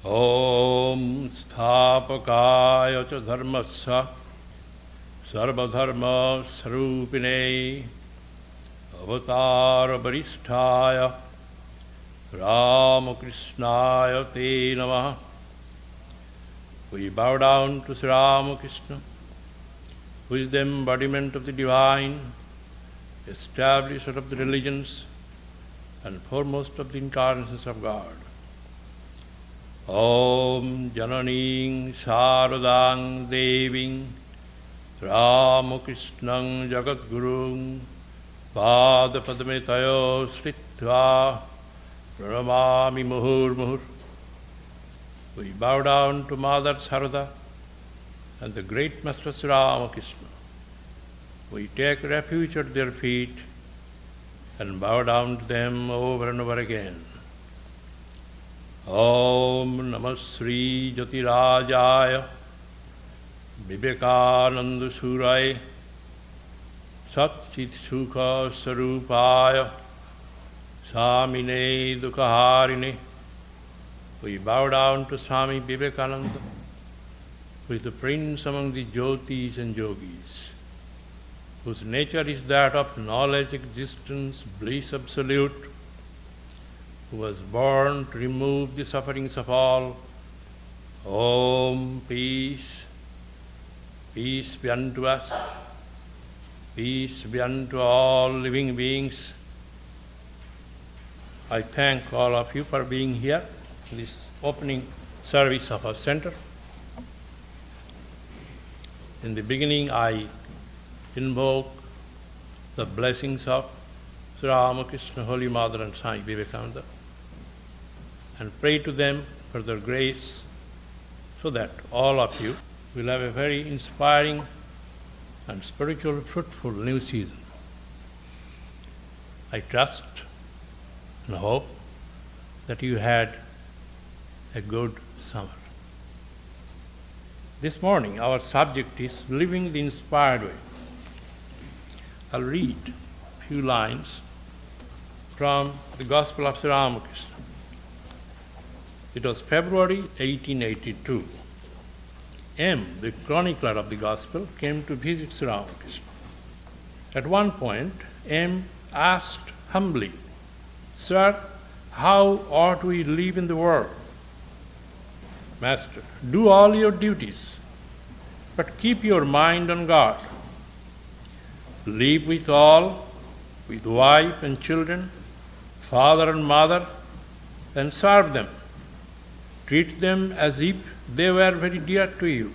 Om Sthapakaya cha dharmasya sarvadharma sarupine avatar varisthaya Ramakrishnaya te namaha. We bow down to Sri Ramakrishna, who is the embodiment of the divine, establisher of the religions, and foremost of the incarnations of God. Om Jananing Sharadang Deving Ramakrishnang Jagadgurung Padapadametayo Sritva Pranamami Muhur Muhur. We bow down to Mother Sarada and the great Master Sri Ramakrishna. We take refuge at their feet and bow down to them over and over again. Om Namah Sri Jyotirajaya Vivekananda Suraya Satchit Sukha Sarupaya Samine Dukhaharine. We bow down to Swami Vivekananda, who is the prince among the Jyotis and Yogis, whose nature is that of knowledge, existence, bliss absolute, who was born to remove the sufferings of all. Om, peace, peace be unto us, peace be unto all living beings. I thank all of you for being here in this opening service of our center. In the beginning, I invoke the blessings of Sri Ramakrishna, Holy Mother, and Swami Vivekananda, and pray to them for their grace, so that all of you will have a very inspiring and spiritual, fruitful new season. I trust and hope that you had a good summer. This morning, our subject is living the inspired way. I'll read a few lines from the Gospel of Sri Ramakrishna. It was February 1882. M., the chronicler of the Gospel, came to visit Sri Ramakrishna. At one point, M. asked humbly, "Sir, how ought we live in the world?" "Master, do all your duties, but keep your mind on God. Live with all, with wife and children, father and mother, and serve them. Treat them as if they were very dear to you.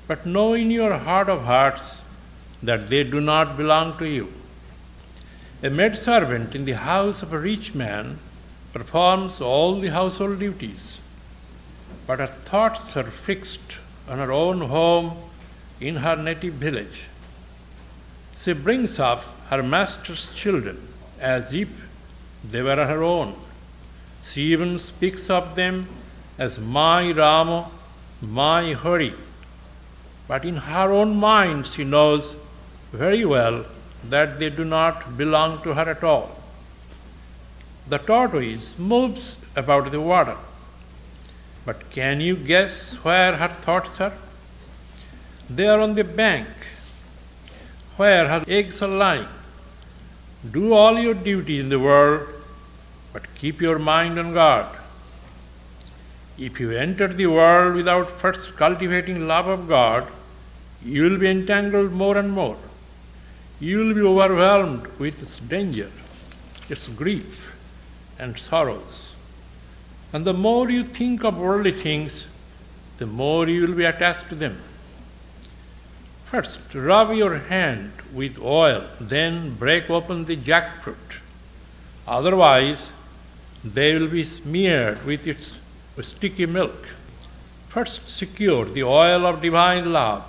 But know in your heart of hearts that they do not belong to you. A maidservant in the house of a rich man performs all the household duties, but her thoughts are fixed on her own home in her native village. She brings up her master's children as if they were her own. She even speaks of them as my Rama, my Hari. But in her own mind she knows very well that they do not belong to her at all. The tortoise moves about the water, but can you guess where her thoughts are? They are on the bank, where her eggs are lying. Do all your duties in the world, but keep your mind on God. If you enter the world without first cultivating love of God, you will be entangled more and more. You will be overwhelmed with its danger, its grief and sorrows. And the more you think of worldly things, the more you will be attached to them. First, rub your hand with oil, then break open the jackfruit. Otherwise, they will be smeared with its sticky milk. First, secure the oil of divine love,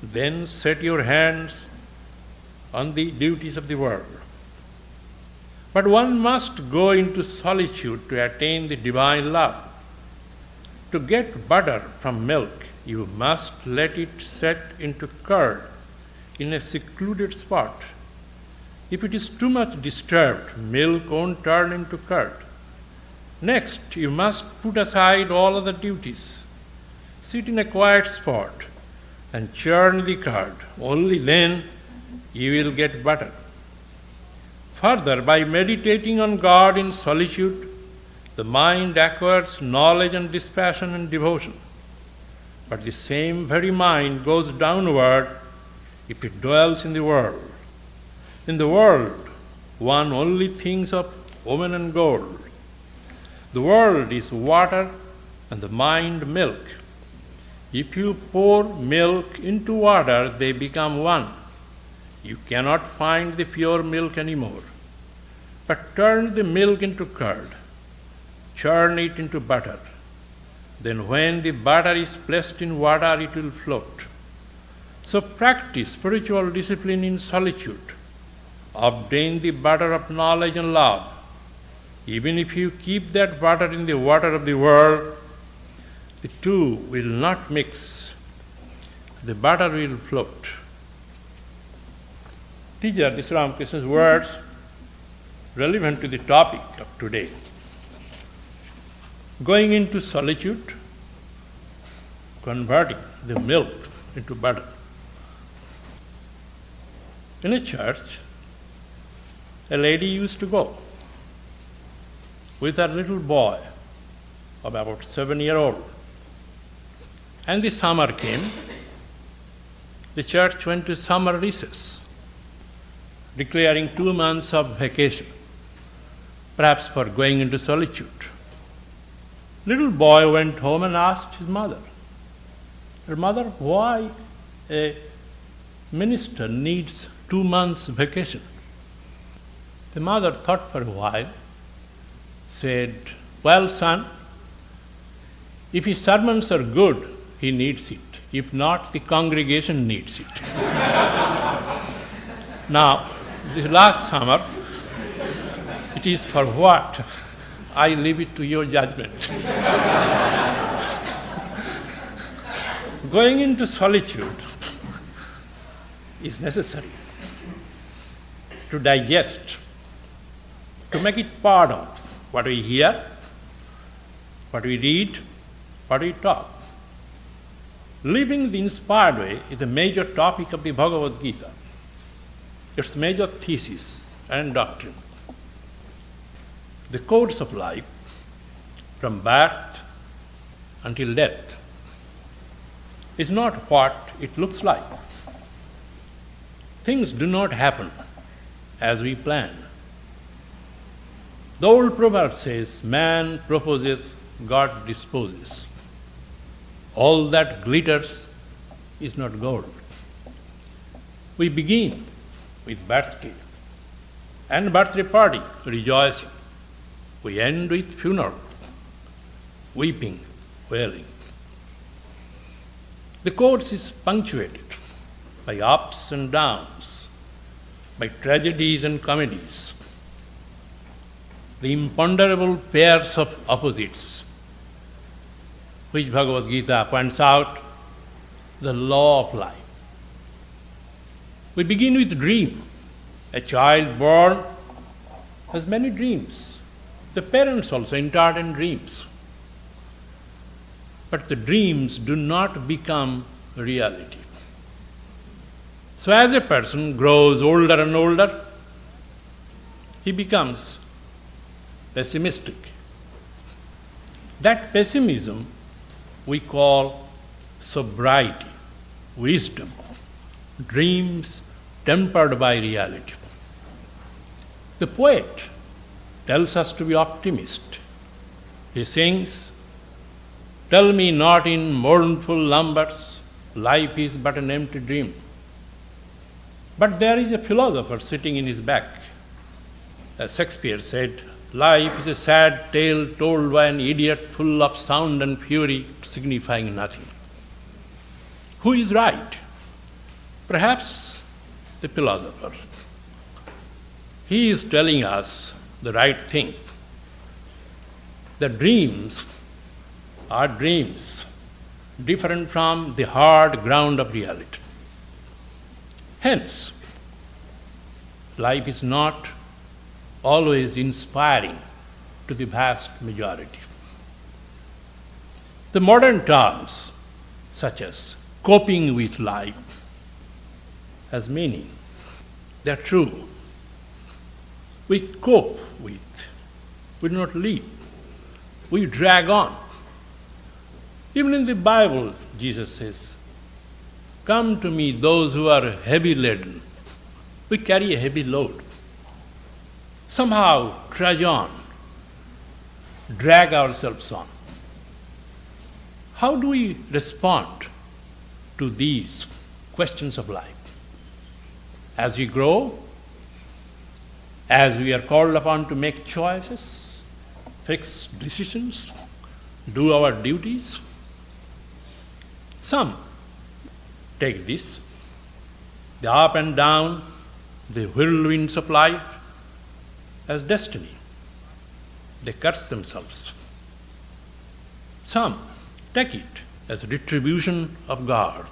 then set your hands on the duties of the world. But one must go into solitude to attain the divine love. To get butter from milk, you must let it set into curd in a secluded spot. If it is too much disturbed, milk won't turn into curd. Next, you must put aside all other duties. Sit in a quiet spot and churn the curd. Only then you will get butter. Further, by meditating on God in solitude, the mind acquires knowledge and dispassion and devotion. But the same very mind goes downward if it dwells in the world. In the world, one only thinks of woman and gold. The world is water and the mind milk. If you pour milk into water, they become one. You cannot find the pure milk anymore. But turn the milk into curd. Churn it into butter. Then when the butter is placed in water, it will float. So practice spiritual discipline in solitude. Obtain the butter of knowledge and love. Even if you keep that butter in the water of the world, the two will not mix. The butter will float. These are the Ramakrishna's words relevant to the topic of today. Going into solitude, converting the milk into butter. In a church, a lady used to go with her little boy of about 7-year-old. And the summer came. The church went to summer recess, declaring 2 months of vacation, perhaps for going into solitude. Little boy went home and asked his mother, "Mother, why a minister needs 2 months vacation?" The mother thought for a while, said, "Well, son, if his sermons are good, he needs it. If not, the congregation needs it." Now, this last summer, it is for what? I leave it to your judgment. Going into solitude is necessary to digest, to make it part of what we hear, what we read, what we talk. Living the inspired way is a major topic of the Bhagavad Gita. Its major thesis and doctrine. The course of life, from birth until death, is not what it looks like. Things do not happen as we plan. The old proverb says, "Man proposes, God disposes." All that glitters is not gold. We begin with birthday and birthday party, rejoicing. We end with funeral, weeping, wailing. The course is punctuated by ups and downs, by tragedies and comedies. The imponderable pairs of opposites, which Bhagavad Gita points out, the law of life. We begin with dream. A child born has many dreams. The parents also interred in dreams. But the dreams do not become reality. So as a person grows older and older, he becomes pessimistic. That pessimism we call sobriety, wisdom, dreams tempered by reality. The poet tells us to be optimist. He sings, "Tell me not in mournful numbers, life is but an empty dream." But there is a philosopher sitting in his back. As Shakespeare said, "Life is a sad tale told by an idiot, full of sound and fury, signifying nothing." Who is right? Perhaps the philosopher. He is telling us the right thing. The dreams are dreams, different from the hard ground of reality. Hence, life is not always inspiring to the vast majority. The modern terms, such as coping with life, has meaning. They're true. We cope with, we do not live. We drag on. Even in the Bible, Jesus says, "Come to me, those who are heavy laden." We carry a heavy load. Somehow trudge on, drag ourselves on. How do we respond to these questions of life? As we grow, as we are called upon to make choices, fix decisions, do our duties, some take this, the up and down, the whirlwinds of life, as destiny. They curse themselves. Some take it as a retribution of God.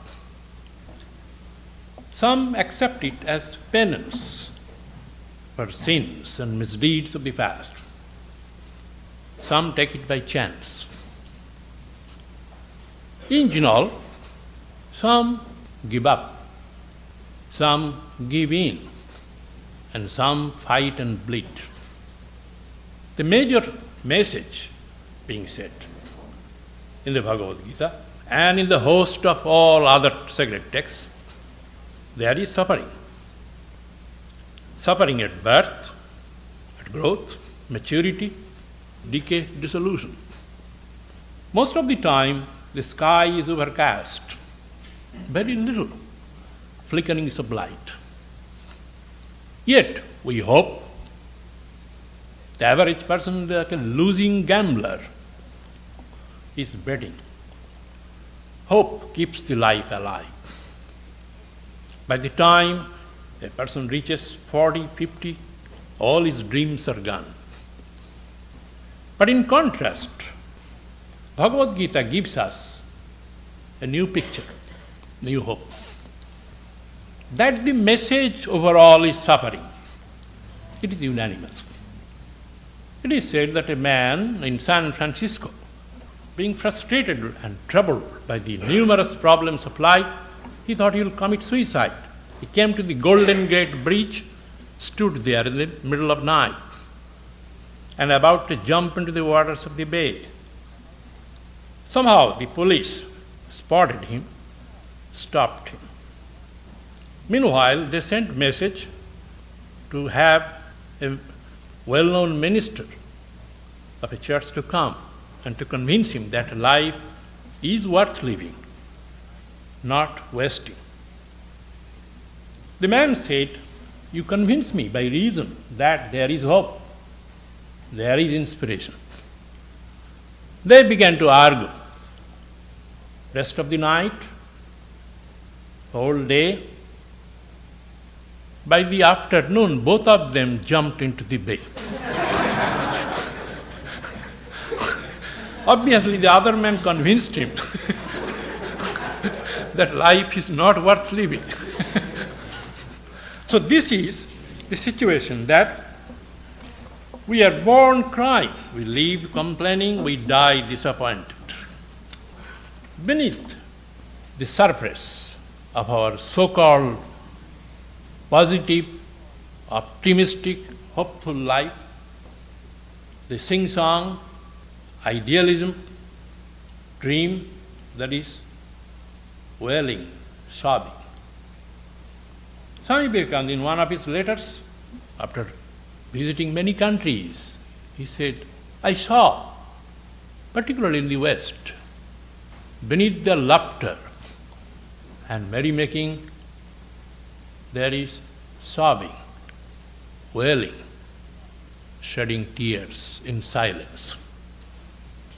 Some accept it as penance for sins and misdeeds of the past. Some take it by chance. In general, some give up, some give in, and some fight and bleed. The major message being said in the Bhagavad Gita and in the host of all other sacred texts, there is suffering. Suffering at birth, at growth, maturity, decay, dissolution. Most of the time, the sky is overcast. Very little flickerings of light. Yet, we hope. The average person, like a losing gambler, is betting. Hope keeps the life alive. By the time a person reaches 40, 50, all his dreams are gone. But in contrast, Bhagavad Gita gives us a new picture, new hope. That the message overall is suffering. It is unanimous. It is said that a man in San Francisco, being frustrated and troubled by the numerous problems of life, he thought he will commit suicide. He came to the Golden Gate Bridge, stood there in the middle of night, and about to jump into the waters of the bay. Somehow the police spotted him, stopped him. Meanwhile, they sent message to have a well-known minister of a church to come and to convince him that life is worth living, not wasting. The man said, "You convince me by reason that there is hope, there is inspiration." They began to argue. Rest of the night, whole day. By the afternoon, both of them jumped into the bay. Obviously, the other man convinced him that life is not worth living. So this is the situation that we are born crying, we live complaining, we die disappointed. Beneath the surface of our so-called positive, optimistic, hopeful life, the sing-song, idealism, dream, that is wailing, sobbing. Swami Vivekananda, in one of his letters, after visiting many countries, he said, "I saw, particularly in the West, beneath the laughter and merrymaking, there is sobbing, wailing, shedding tears in silence.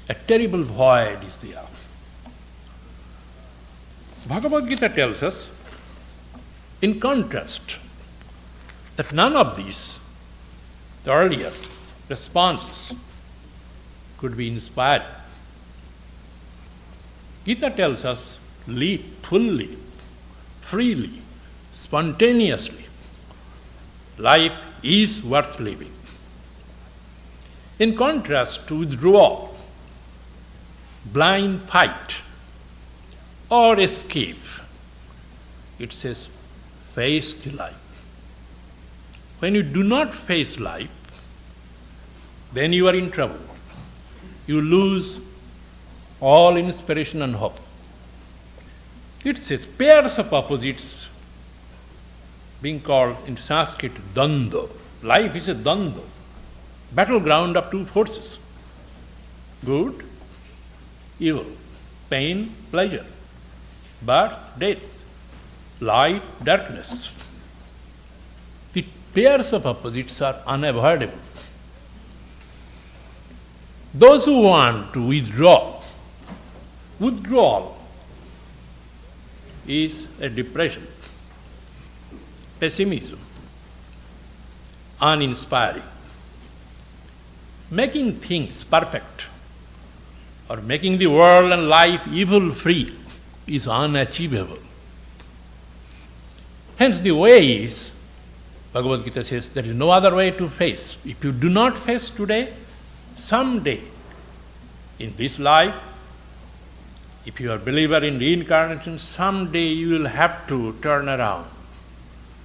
A terrible void is there." Bhagavad Gita tells us, in contrast, that none of these, the earlier responses, could be inspiring. Gita tells us, live fully, freely, spontaneously. Life is worth living. In contrast to withdrawal, blind fight, or escape, it says face the life. When you do not face life, then you are in trouble. You lose all inspiration and hope. It says pairs of opposites, being called in Sanskrit dvandva. Life is a dvandva, battleground of two forces: good, evil, pain, pleasure, birth, death, light, darkness. The pairs of opposites are unavoidable. Those who want to withdrawal is a depression, pessimism, uninspiring. Making things perfect or making the world and life evil-free is unachievable. Hence the way is, Bhagavad Gita says, there is no other way to face. If you do not face today, someday in this life, if you are a believer in reincarnation, someday you will have to turn around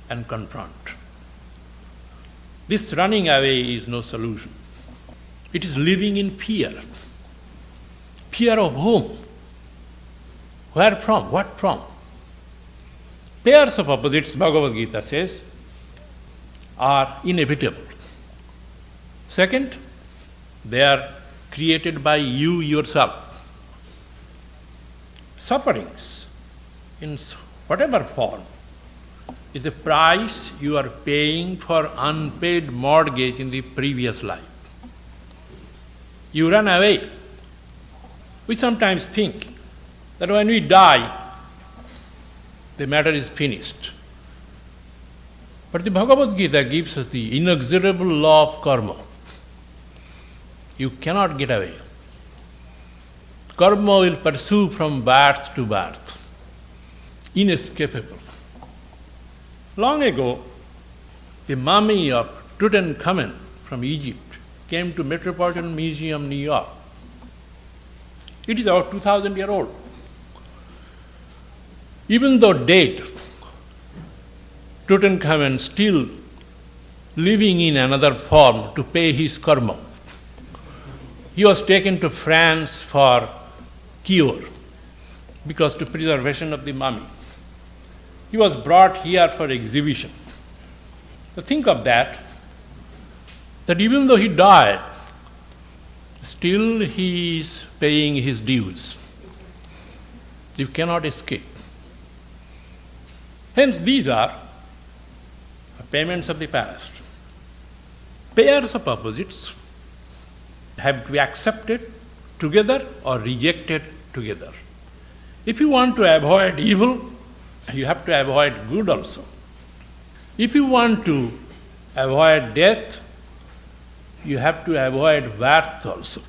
and confront. This running away is no solution. It is living in fear. Fear of whom? Where from? What from? Pairs of opposites, Bhagavad Gita says, are inevitable. Second, they are created by you yourself. Sufferings, in whatever form, is the price you are paying for unpaid mortgage in the previous life. You run away. We sometimes think that when we die, the matter is finished. But the Bhagavad Gita gives us the inexorable law of karma. You cannot get away. Karma will pursue from birth to birth, inescapable. Long ago, the mummy of Tutankhamun from Egypt came to Metropolitan Museum, New York. It is about 2,000 years old. Even though dead, Tutankhamun still living in another form to pay his karma. He was taken to France for cure, because to preservation of the mummy. He was brought here for exhibition. So think of that even though he died, still he is paying his dues. You cannot escape. Hence these are payments of the past. Pairs of opposites have to be accepted together or rejected together. If you want to avoid evil, you have to avoid good also. If you want to avoid death, you have to avoid birth also.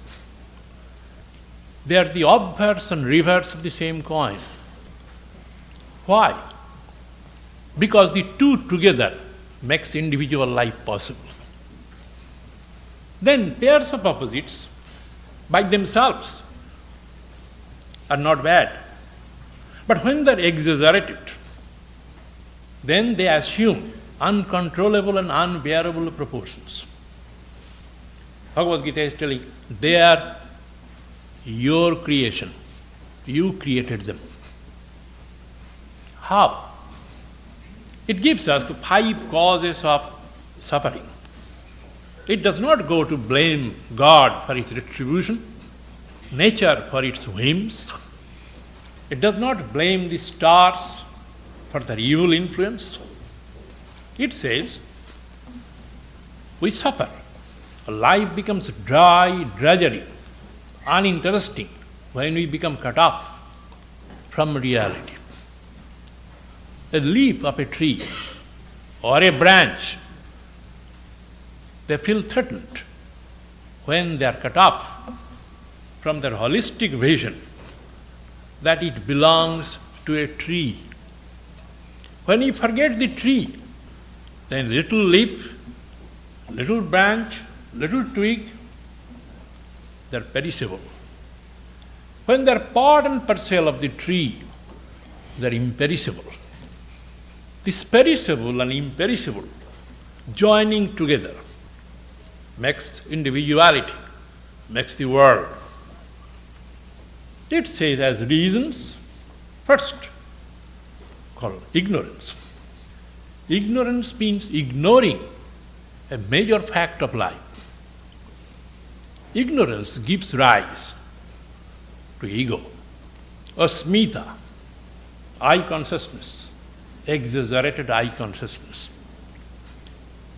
They are the obverse and reverse of the same coin. Why? Because the two together makes individual life possible. Then pairs of opposites by themselves are not bad. But when they are exaggerated, then they assume uncontrollable and unbearable proportions. Bhagavad Gita is telling, they are your creation. You created them. How? It gives us the 5 causes of suffering. It does not go to blame God for its retribution, nature for its whims. It does not blame the stars for their evil influence. It says, we suffer. Life becomes dry, drudgery, uninteresting when we become cut off from reality. A leaf of a tree or a branch, they feel threatened when they are cut off from their holistic vision that it belongs to a tree. When you forget the tree, then little leaf, little branch, little twig they're perishable. When they're part and parcel of the tree, they're imperishable. This perishable and imperishable joining together makes individuality, makes the world. It says as reasons, first, called ignorance. Ignorance means ignoring a major fact of life. Ignorance gives rise to ego, asmita, I consciousness, exaggerated I consciousness.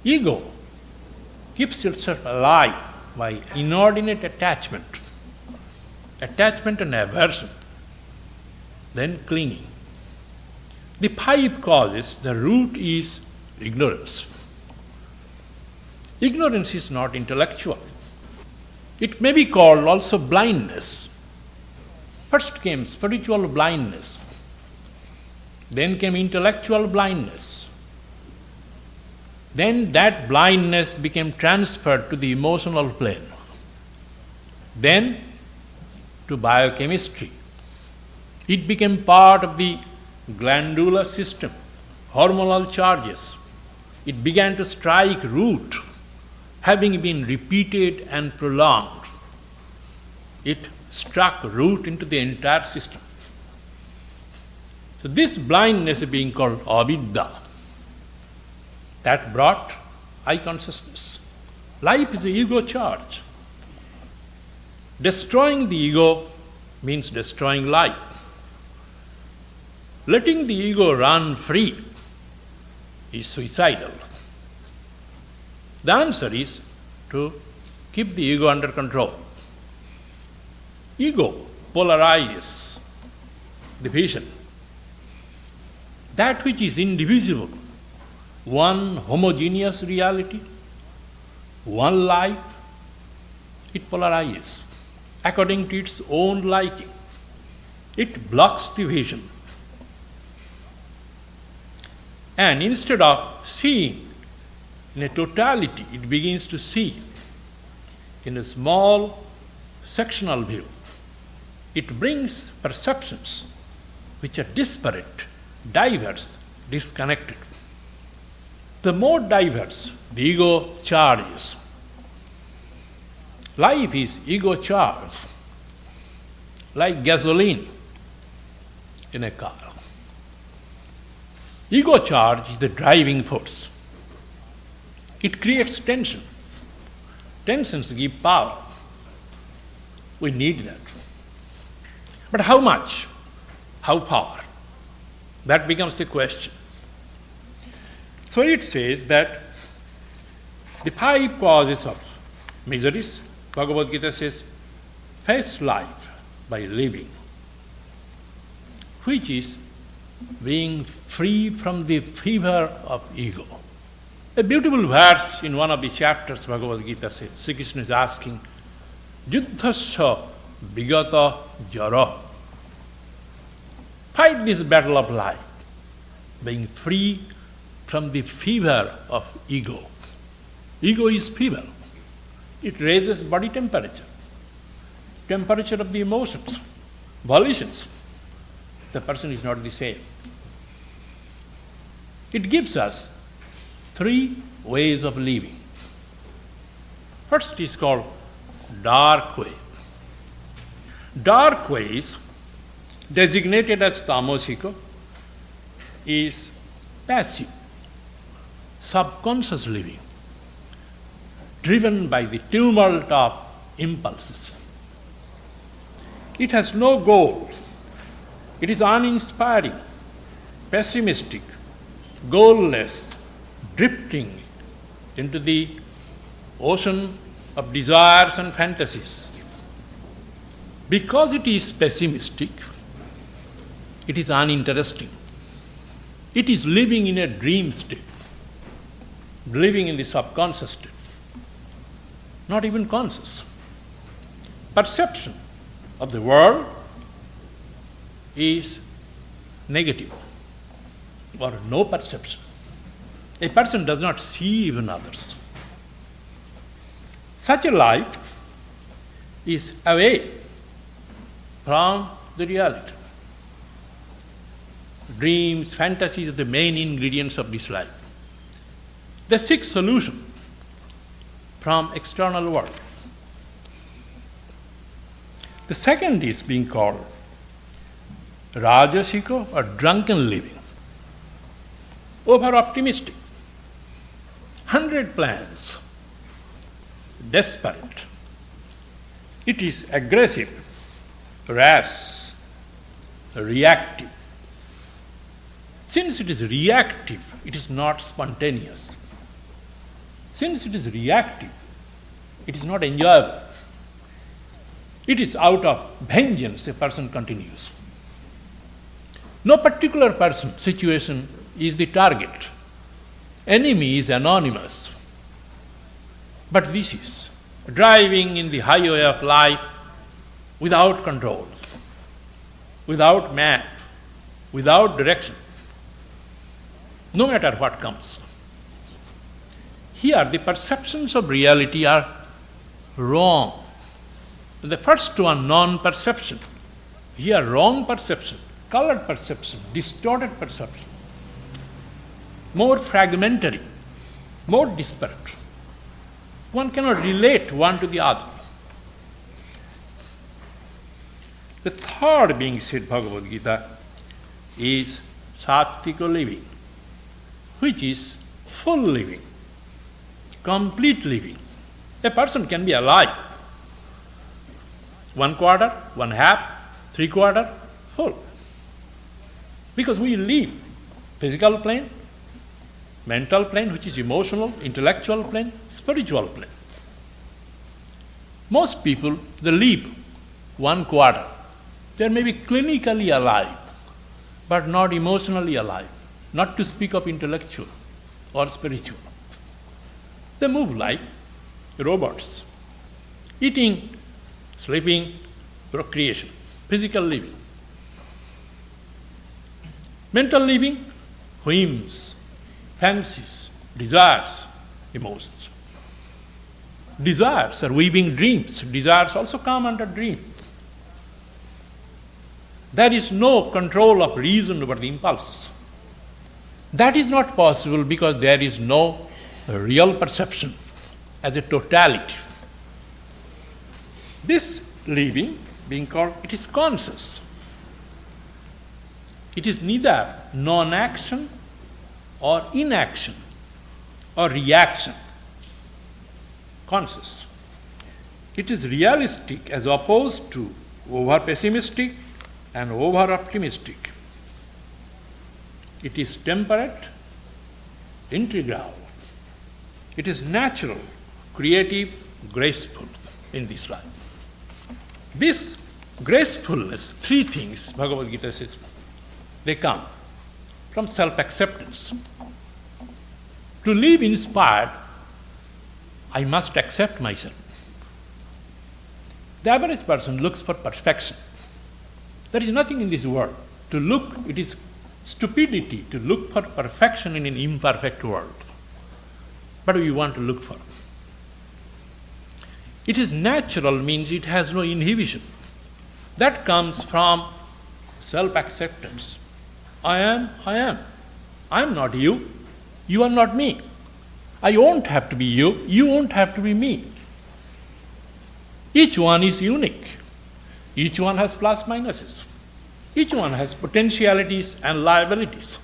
Ego keeps itself alive by inordinate attachment and aversion, then clinging. The 5 causes, the root is ignorance. Ignorance is not intellectual. It may be called also blindness. First came spiritual blindness, then came intellectual blindness. Then that blindness became transferred to the emotional plane, then to biochemistry. It became part of the glandular system, hormonal charges. It began to strike root, having been repeated and prolonged. It struck root into the entire system. So this blindness is being called avidya. That brought I consciousness. Life is an ego charge. Destroying the ego means destroying life. Letting the ego run free is suicidal. The answer is to keep the ego under control. Ego polarizes the vision. That which is indivisible, one homogeneous reality, one life, it polarizes according to its own liking. It blocks the vision. And instead of seeing in a totality, it begins to see in a small sectional view. It brings perceptions which are disparate, diverse, disconnected. The more diverse the ego charge is, life is ego charge, like gasoline in a car. Ego charge is the driving force. It creates tension. Tensions give power. We need that. But how much? How far? That becomes the question. So it says that the 5 causes of miseries, Bhagavad Gita says, face life by living, which is being free from the fever of ego. A beautiful verse in one of the chapters, Bhagavad Gita says, Sri Krishna is asking, Yuddhasya vigata jara. Fight this battle of life, being free from the fever of ego. Ego is fever. It raises body temperature, temperature of the emotions, volitions. The person is not the same. It gives us 3 ways of living. First is called dark way. Dark ways, designated as tamosika, is passive, subconscious living, driven by the tumult of impulses. It has no goal. It is uninspiring, pessimistic, goalless, drifting into the ocean of desires and fantasies. Because it is pessimistic, it is uninteresting. It is living in a dream state, living in the subconscious state, not even conscious. Perception of the world is negative or no perception. A person does not see even others. Such a life is away from the reality. Dreams, fantasies are the main ingredients of this life. They seek solution from external world. The second is being called rajasika or drunken living, over-optimistic, 100 plans, desperate. It is aggressive, rash, reactive. Since it is reactive, it is not spontaneous. Since it is reactive, it is not enjoyable. It is out of vengeance a person continues. No particular person, situation is the target. Enemy is anonymous. But this is driving in the highway of life without control, without map, without direction, no matter what comes. Here the perceptions of reality are wrong. The first one, non-perception. Here wrong perception, colored perception, distorted perception, more fragmentary, more disparate. One cannot relate one to the other. The third being said, Bhagavad Gita, is Sattvika living, which is full living, complete living. A person can be alive, 1/4, 1/2, 3/4, full. Because we live physical plane, mental plane, which is emotional, intellectual plane, spiritual plane. Most people, they live 1/4. They may be clinically alive, but not emotionally alive, not to speak of intellectual or spiritual. They move like robots, eating, sleeping, procreation, physical living. Mental living, whims, fancies, desires, emotions. Desires are weaving dreams. Desires also come under dream. There is no control of reason over the impulses. That is not possible because there is no real perception as a totality. This living, being called, it is conscious. It is neither non-action or inaction or reaction. Conscious. It is realistic as opposed to over-pessimistic and over-optimistic. It is temperate, integral. It is natural, creative, graceful in this life. This gracefulness, three things, Bhagavad Gita says, they come from self-acceptance. To live inspired, I must accept myself. The average person looks for perfection. There is nothing in this world. To look, it is stupidity to look for perfection in an imperfect world. What do you want to look for? It is natural means it has no inhibition. That comes from self-acceptance. I am. I am not you. You are not me. I won't have to be you. You won't have to be me. Each one is unique. Each one has plus minuses. Each one has potentialities and liabilities.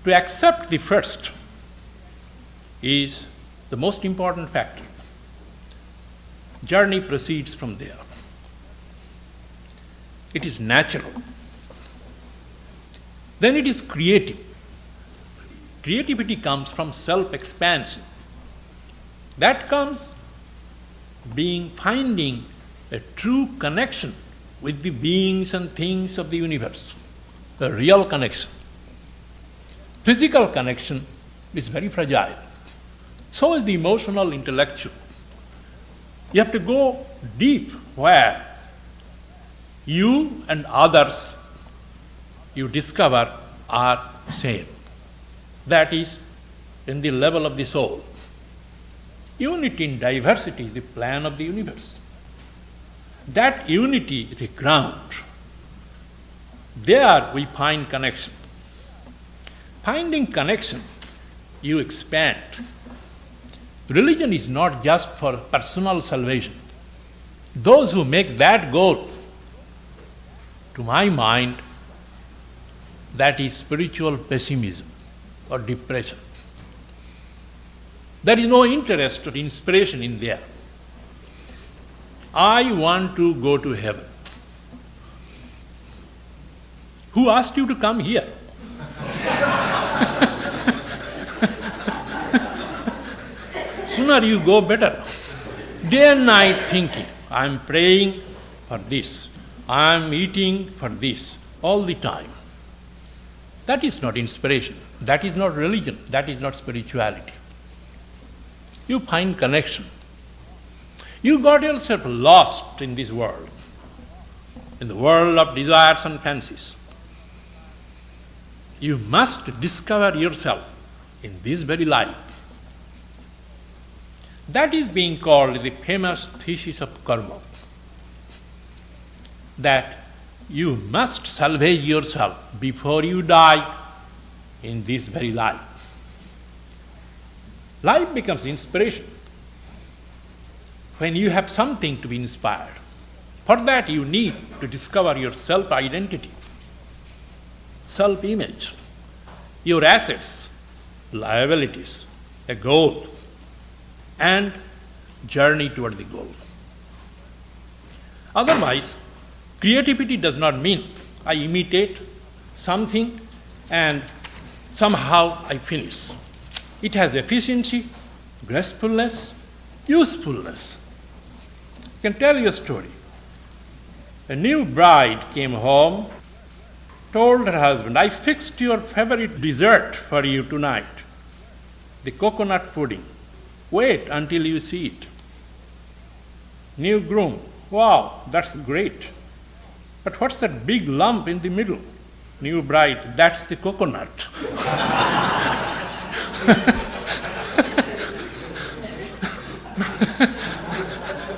To accept the first is the most important factor. Journey proceeds from there. It is natural. Then it is creative. Creativity comes from self-expansion. That comes finding a true connection with the beings and things of the universe, a real connection. Physical connection is very fragile. So is the emotional, intellectual. You have to go deep where you and others you discover are same. That is in the level of the soul. Unity in diversity is the plan of the universe. That unity is a ground. There we find connection. Finding connection, you expand. Religion is not just for personal salvation. Those who make that goal, to my mind, that is spiritual pessimism or depression. There is no interest or inspiration in there. I want to go to heaven. Who asked you to come here? Sooner you go, better. Day and night thinking, I am praying for this, I am eating for this, all the time. That is not inspiration, that is not religion, that is not spirituality. You find connection. You got yourself lost in this world, in the world of desires and fancies. You must discover yourself in this very life. That is being called the famous thesis of karma, that you must salvage yourself before you die in this very life. Life becomes inspiration when you have something to be inspired. For that you need to discover your self-identity, self-image, your assets, liabilities, a goal, and journey toward the goal. Otherwise, creativity does not mean I imitate something and somehow I finish. It has efficiency, gracefulness, usefulness. I can tell you a story. A new bride came home, told her husband, I fixed your favorite dessert for you tonight, the coconut pudding. Wait until you see it. New groom, wow, that's great. But what's that big lump in the middle? New bride, that's the coconut.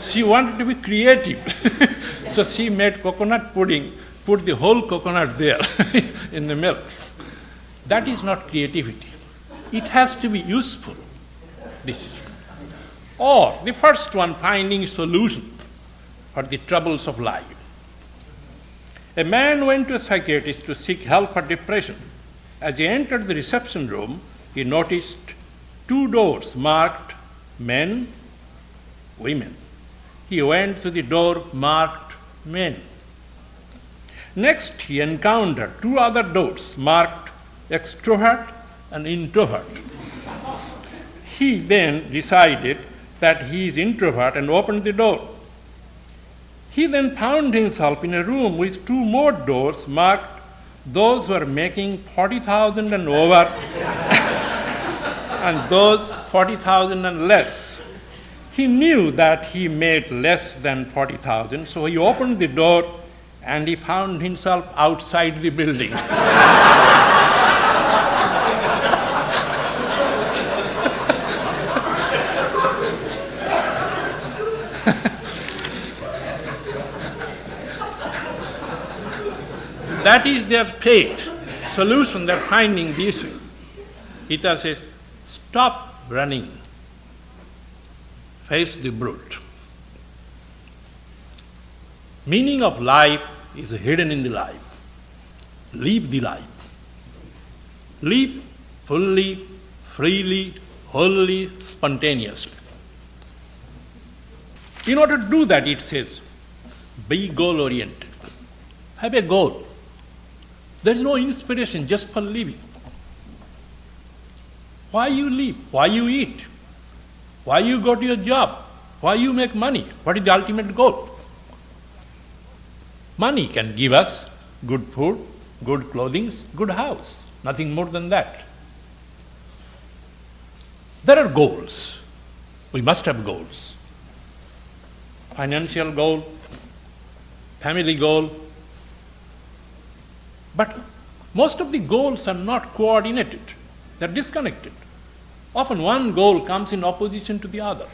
She wanted to be creative. So she made coconut pudding, put the whole coconut there in the milk. That is not creativity. It has to be useful. This is. Or the first one, finding solution for the troubles of life. A man went to a psychiatrist to seek help for depression. As he entered the reception room, he noticed 2 doors marked men, women. He went to the door marked men. Next, he encountered 2 other doors marked extrovert and introvert. He then decided that he is introvert and opened the door. He then found himself in a room with 2 more doors marked those who are making 40,000 and over and those 40,000 and less. He knew that he made less than 40,000, so he opened the door and he found himself outside the building. That is their fate, solution they're finding this way. Gita says, stop running, face the brute. Meaning of life is hidden in the life. Live the life. Live fully, freely, wholly, spontaneously. In order to do that, it says, be goal-oriented. Have a goal. There is no inspiration just for living. Why you live? Why you eat? Why you go to your job? Why you make money? What is the ultimate goal? Money can give us good food, good clothing, good house. Nothing more than that. There are goals. We must have goals. Financial goal, family goal. But most of the goals are not coordinated. They are disconnected. Often one goal comes in opposition to the other.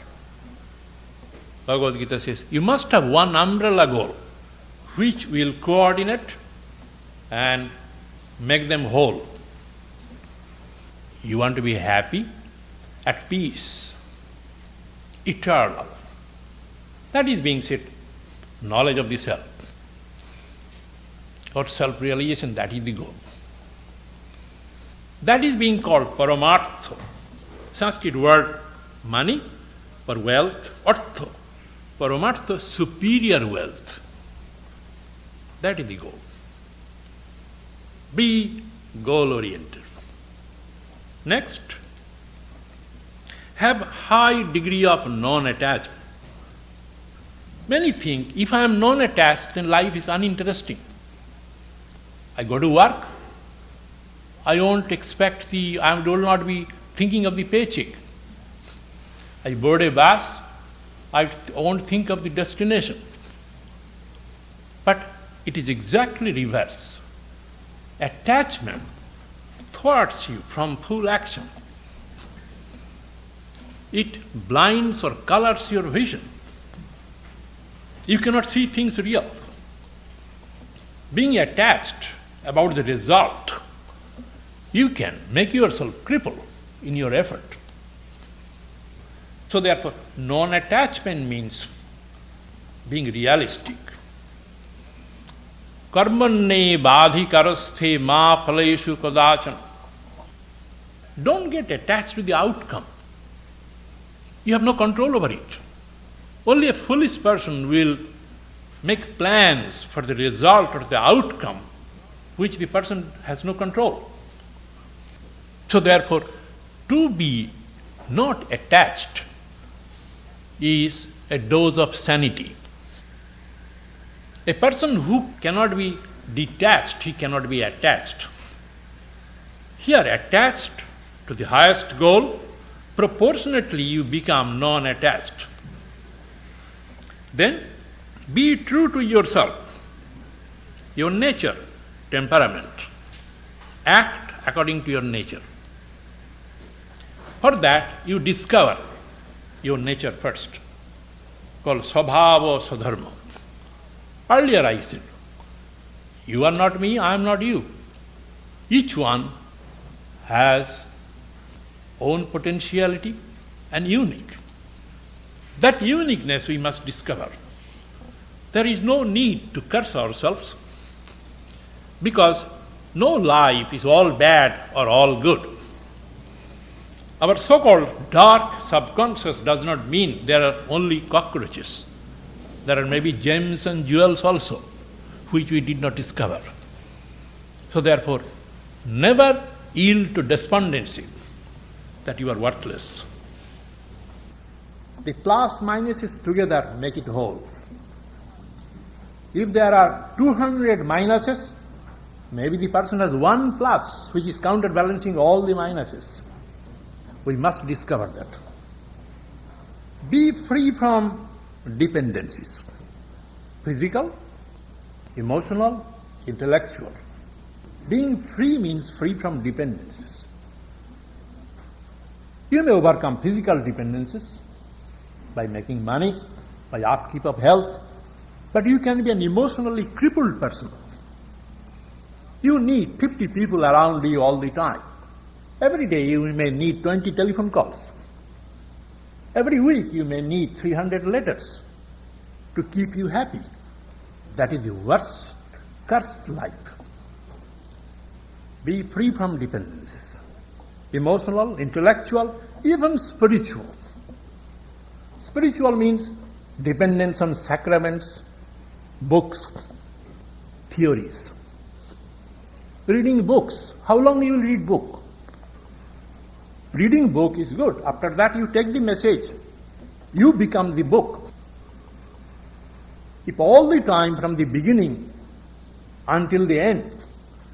Bhagavad Gita says, you must have one umbrella goal which will coordinate and make them whole. You want to be happy, at peace, eternal. That is being said, knowledge of the self. Or self-realization, that is the goal. That is being called paramartha. Sanskrit word money or wealth, artha. Paramartha, superior wealth. That is the goal. Be goal-oriented. Next, have high degree of non-attachment. Many think, if I am non-attached, then life is uninteresting. I go to work, I will not be thinking of the paycheck. I board a bus, I won't think of the destination. But it is exactly reverse. Attachment thwarts you from full action. It blinds or colors your vision. You cannot see things real. Being attached about the result, you can make yourself cripple in your effort. So therefore, non-attachment means being realistic. Karmanne badhikarasthe ma phaleshu kadachan. Don't get attached to the outcome. You have no control over it. Only a foolish person will make plans for the result or the outcome which the person has no control. So therefore, to be not attached is a dose of sanity. A person who cannot be detached, he cannot be attached. Here, attached to the highest goal, proportionately you become non-attached. Then, be true to yourself, your nature, temperament. Act according to your nature. For that, you discover your nature first, called svabhava swadharma. Earlier I said, you are not me, I am not you. Each one has own potentiality and unique. That uniqueness we must discover. There is no need to curse ourselves because no life is all bad or all good. Our so-called dark subconscious does not mean there are only cockroaches. There are maybe gems and jewels also, which we did not discover. So therefore, never yield to despondency that you are worthless. The plus minuses together make it whole. If there are 200 minuses, maybe the person has one plus, which is counterbalancing all the minuses. We must discover that. Be free from dependencies. Physical, emotional, intellectual. Being free means free from dependencies. You may overcome physical dependencies by making money, by upkeep of health, but you can be an emotionally crippled person. You need 50 people around you all the time. Every day you may need 20 telephone calls. Every week you may need 300 letters to keep you happy. That is the worst, cursed life. Be free from dependencies. Emotional, intellectual, even spiritual. Spiritual means dependence on sacraments, books, theories. Reading books. How long you will read book? Reading book is good. After that you take the message. You become the book. If all the time from the beginning until the end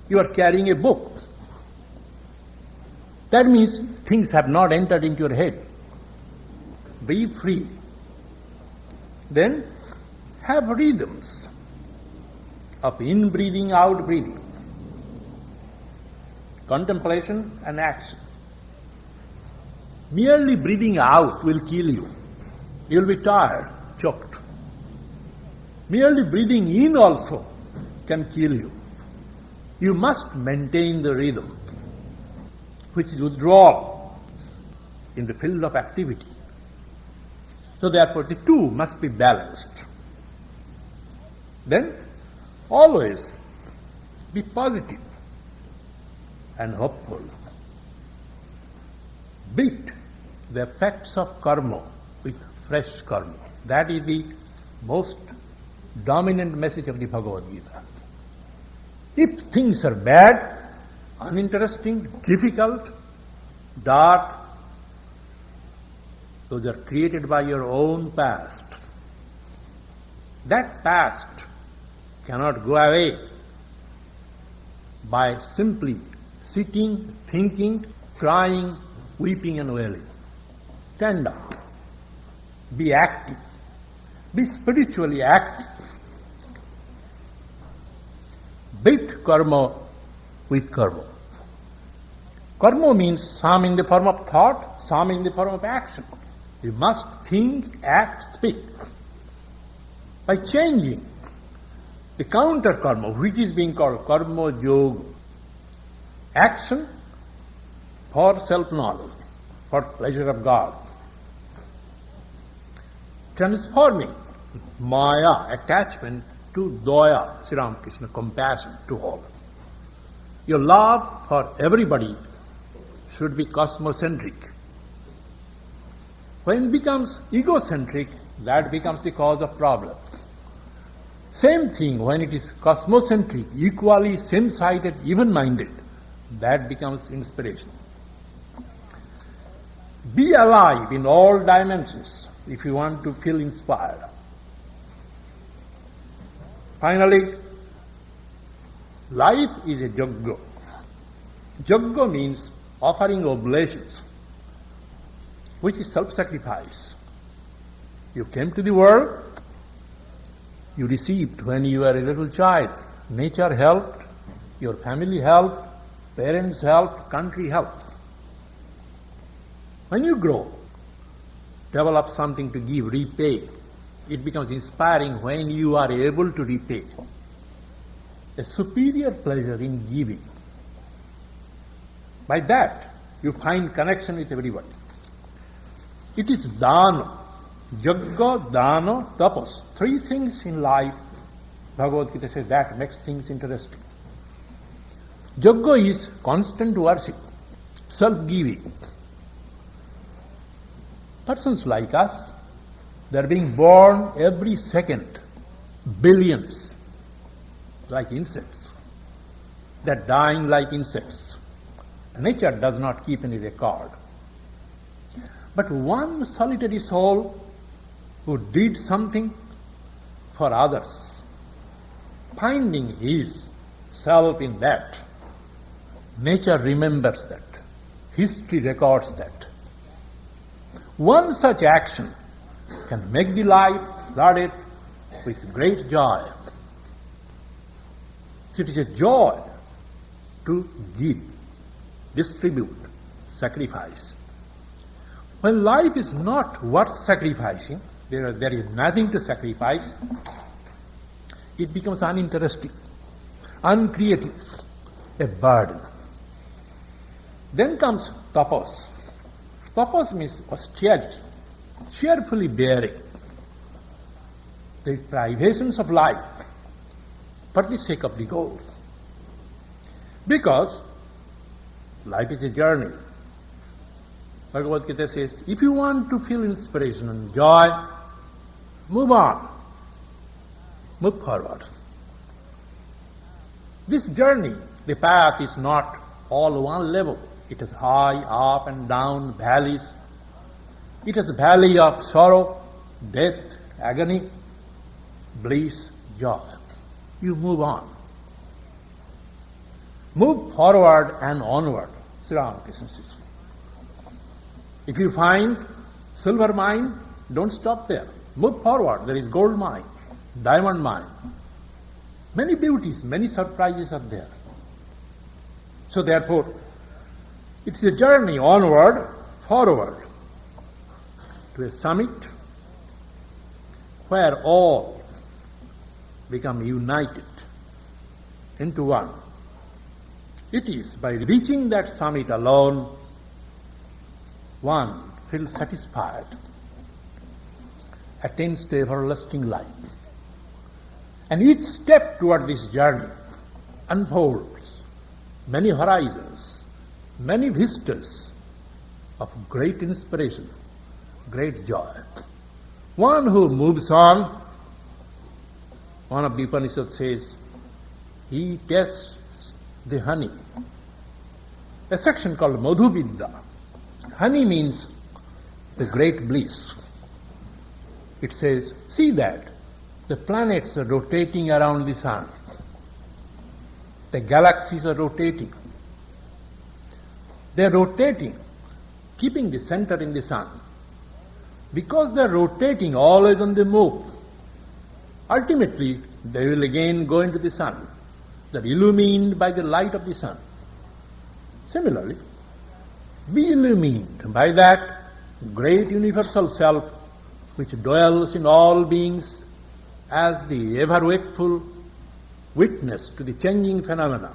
you are carrying a book, that means things have not entered into your head. Be free. Then have rhythms of in-breathing, out-breathing, contemplation and action. Merely breathing out will kill you. You will be tired, choked. Merely breathing in also can kill you. You must maintain the rhythm, which is withdrawal in the field of activity. So therefore the two must be balanced. Then always be positive and hopeful. Beat the effects of karma with fresh karma. That is the most dominant message of the Bhagavad Gita. If things are bad, uninteresting, difficult, dark, those are created by your own past. That past cannot go away by simply sitting, thinking, crying, weeping and wailing. Stand up. Be active. Be spiritually active. Beat karma with karma. Karma means some in the form of thought, some in the form of action. You must think, act, speak. By changing the counter karma, which is being called karma yoga, action for self-knowledge, for pleasure of God. Transforming maya, attachment, to daya, Sri Ramakrishna, compassion to all. Your love for everybody should be cosmocentric. When it becomes egocentric, that becomes the cause of problem. Same thing when it is cosmocentric, equally same-sided, even-minded, that becomes inspiration. Be alive in all dimensions if you want to feel inspired. Finally, life is a yajna. Yajna means offering oblations, which is self-sacrifice. You came to the world, you received when you were a little child. Nature helped, your family helped, parents helped, country helped. When you grow, develop something to give, repay, it becomes inspiring when you are able to repay. A superior pleasure in giving. By that, you find connection with everybody. It is dana, yajna, dana, tapas. Three things in life, Bhagavad Gita says, that makes things interesting. Yajna is constant worship, self-giving. Persons like us, they are being born every second, billions, like insects. They are dying like insects. Nature does not keep any record. But one solitary soul who did something for others, finding his self in that, nature remembers that, history records that. One such action can make the life flooded with great joy. It is a joy to give, distribute, sacrifice. When life is not worth sacrificing, there is nothing to sacrifice, it becomes uninteresting, uncreative, a burden. Then comes tapas. Tapas means austerity, cheerfully bearing the privations of life for the sake of the goal. Because life is a journey. Bhagavad Gita says, if you want to feel inspiration and joy, move on, move forward. This journey, the path is not all one level. It is high, up and down, valleys. It is a valley of sorrow, death, agony, bliss, joy. You move on. Move forward and onward, Sri Ramakrishna says. If you find silver mine, don't stop there. Move forward. There is gold mine, diamond mine. Many beauties, many surprises are there. So therefore, it's a journey onward, forward, to a summit, where all become united into one. It is by reaching that summit alone one feels satisfied, attains to everlasting life. And each step toward this journey unfolds many horizons, many vistas of great inspiration, great joy. One who moves on, one of the Upanishads says, he tastes the honey. A section called Madhuvidya. Honey means the great bliss. It says, see that the planets are rotating around the sun. The galaxies are rotating. They are rotating, keeping the center in the sun. Because they are rotating always on the move, ultimately they will again go into the sun. They are illumined by the light of the sun. Similarly, be illumined by that great universal self which dwells in all beings as the ever-wakeful witness to the changing phenomena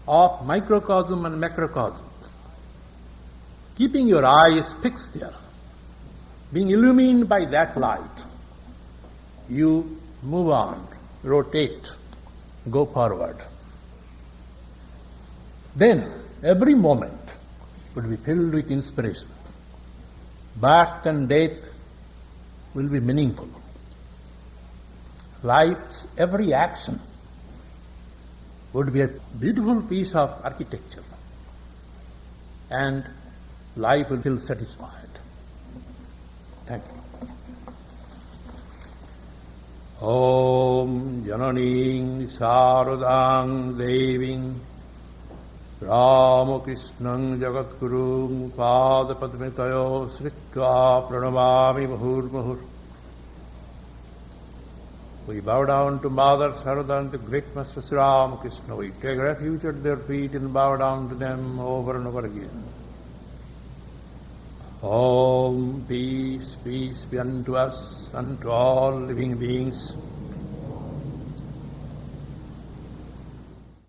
of microcosm and macrocosm. Keeping your eyes fixed there, being illumined by that light, you move on, rotate, go forward. Then every moment will be filled with inspiration. Birth and death will be meaningful. Life's every action would be a beautiful piece of architecture, and life will feel satisfied. Thank you. Om Jananing Saradang Deving Ramakrishnang Jagatgurung Padapadmitayo Sritva Pranamami Mahur Mahur. We bow down to Mother Sarada and the great Master Sri Ramakrishna. We take refuge at their feet and bow down to them over and over again. Om, peace, peace be unto us, unto all living beings.